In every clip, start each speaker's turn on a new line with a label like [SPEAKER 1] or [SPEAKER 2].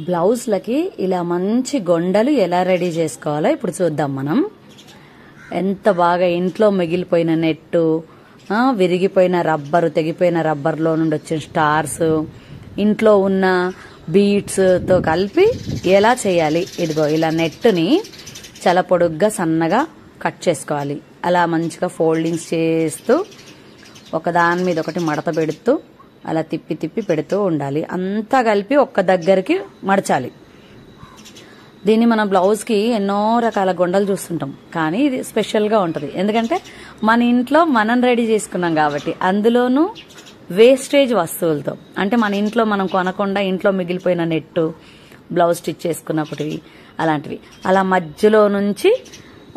[SPEAKER 1] బ్లౌజ్లకి ఇలా మంచి గొండలు ఎలా రెడీ చేసుకోవాలో ఇప్పుడు చూద్దాం మనం. ఎంత బాగా ఇంట్లో మిగిలిపోయిన నెట్టు, విరిగిపోయిన రబ్బరు, తెగిపోయిన రబ్బర్లో నుండి వచ్చిన స్టార్స్, ఇంట్లో ఉన్న బీడ్స్తో కలిపి ఎలా చేయాలి. ఇదిగో ఇలా నెట్టుని చాలా పొడుగ్గా సన్నగా కట్ చేసుకోవాలి. అలా మంచిగా ఫోల్డింగ్స్ చేస్తూ ఒకదాని మీద ఒకటి మడత పెడుతూ అలా తిప్పి తిప్పి పెడుతూ ఉండాలి. అంతా కలిపి ఒక్క దగ్గరికి మడచాలి. దీన్ని మన బ్లౌజ్కి ఎన్నో రకాల గొండలు చూస్తుంటాం, కానీ ఇది స్పెషల్గా ఉంటుంది. ఎందుకంటే మన ఇంట్లో మనం రెడీ చేసుకున్నాం కాబట్టి, అందులోనూ వేస్టేజ్ వస్తువులతో. అంటే మన ఇంట్లో మనం కొనకుండా ఇంట్లో మిగిలిపోయిన నెట్టు, బ్లౌజ్ స్టిచ్ చేసుకున్నప్పటివి అలాంటివి. అలా మధ్యలో నుంచి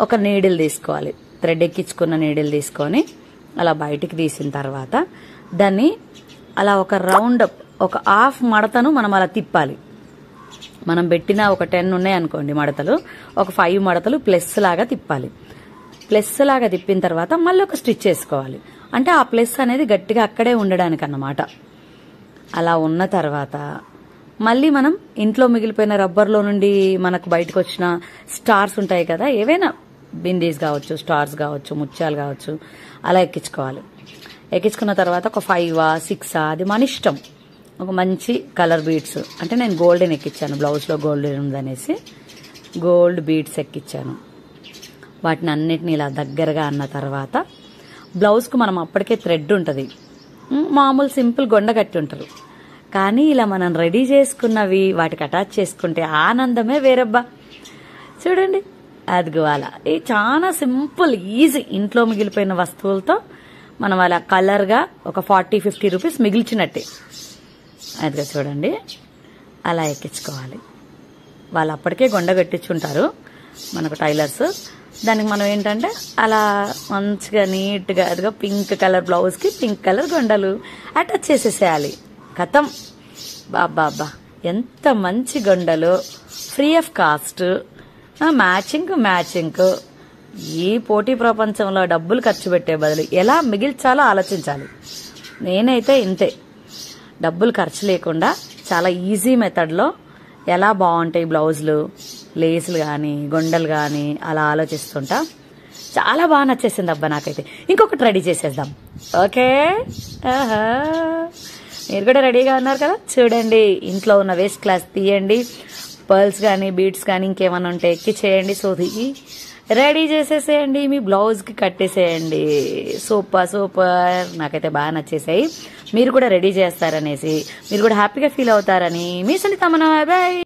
[SPEAKER 1] ఒక నీడిల్ తీసుకోవాలి, థ్రెడ్ ఎక్కించుకున్న నీడిల్ తీసుకొని అలా బయటికి తీసిన తర్వాత దాన్ని అలా ఒక రౌండ్ అప్, ఒక హాఫ్ మడతను మనం అలా తిప్పాలి. మనం పెట్టిన ఒక 10 ఉన్నాయి అనుకోండి మడతలు, ఒక 5 మడతలు ప్లస్ లాగా తిప్పాలి. ప్లస్ లాగా తిప్పిన తర్వాత మళ్ళీ ఒక స్టిచ్ చేసుకోవాలి. అంటే ఆ ప్లస్ అనేది గట్టిగా అక్కడే ఉండడానికి అన్నమాట. అలా ఉన్న తర్వాత మళ్ళీ మనం ఇంట్లో మిగిలిపోయిన రబ్బర్లో నుండి మనకు బయటకు వచ్చిన స్టార్స్ ఉంటాయి కదా, ఏవైనా బిందీస్ కావచ్చు, స్టార్స్ కావచ్చు, ముత్యాలు కావచ్చు, అలా ఎక్కించుకోవాలి. ఎక్కించుకున్న తర్వాత ఒక 5 6 అది మన ఇష్టం. ఒక మంచి కలర్ బీడ్స్, అంటే నేను గోల్డెన్ ఎక్కించాను, బ్లౌజ్లో గోల్డెన్ ఉందనేసి గోల్డ్ బీడ్స్ ఎక్కించాను. వాటిని అన్నిటిని ఇలా దగ్గరగా అన్న తర్వాత బ్లౌజ్కు మనం అప్పటికే థ్రెడ్ ఉంటుంది, మామూలు సింపుల్ గొండ కట్టి ఉంటారు. కానీ ఇలా మనం రెడీ చేసుకున్నవి వాటికి అటాచ్ చేసుకుంటే ఆనందమే వేరబ్బా. చూడండి, అదిగో అలా. ఇది చాలా సింపుల్, ఈజీ. ఇంట్లో మిగిలిపోయిన వస్తువులతో మనం అలా కలర్గా ఒక 40-50 రూపీస్ మిగిల్చినట్టే. అదిగా చూడండి, అలా ఎక్కించుకోవాలి. వాళ్ళు అప్పటికే గొండ కట్టించుంటారు మనకు టైలర్స్. దానికి మనం ఏంటంటే అలా మంచిగా నీట్గా అదిగా పింక్ కలర్ బ్లౌజ్కి పింక్ కలర్ గొండలు అటాచ్ చేసేసేయాలి. కథం. బాబా ఎంత మంచి గొండలు, ఫ్రీ ఆఫ్ కాస్ట్, మ్యాచింగ్. ఈ పోటీ ప్రపంచంలో డబ్బులు ఖర్చు పెట్టే బదులు ఎలా మిగిల్చాలో ఆలోచించాలి. నేనైతే ఇంతే, డబ్బులు ఖర్చు లేకుండా చాలా ఈజీ మెథడ్లో ఎలా బాగుంటాయి బ్లౌజులు, లేసులు కానీ గొండలు కానీ అలా ఆలోచిస్తుంటా. చాలా బాగా నచ్చేసింది అబ్బా నాకైతే. ఇంకొకటి రెడీ చేసేద్దాం. ఓకే, మీరు కూడా రెడీగా ఉన్నారు కదా. చూడండి, ఇంట్లో ఉన్న వేస్ట్ క్లాత్ తీయండి, పర్ల్స్ కానీ బీడ్స్ కానీ ఇంకేమైనా ఉంటే ఎక్కి చేయండి, సోది రెడీ చేసేసేయండి, మీ బ్లౌజ్కి కట్టేసేయండి. సూపర్. నాకైతే బాగా నచ్చేసాయి. మీరు కూడా రెడీ చేస్తారనేసి, మీరు కూడా హ్యాపీగా ఫీల్ అవుతారని మీ సునీత. బాయ్.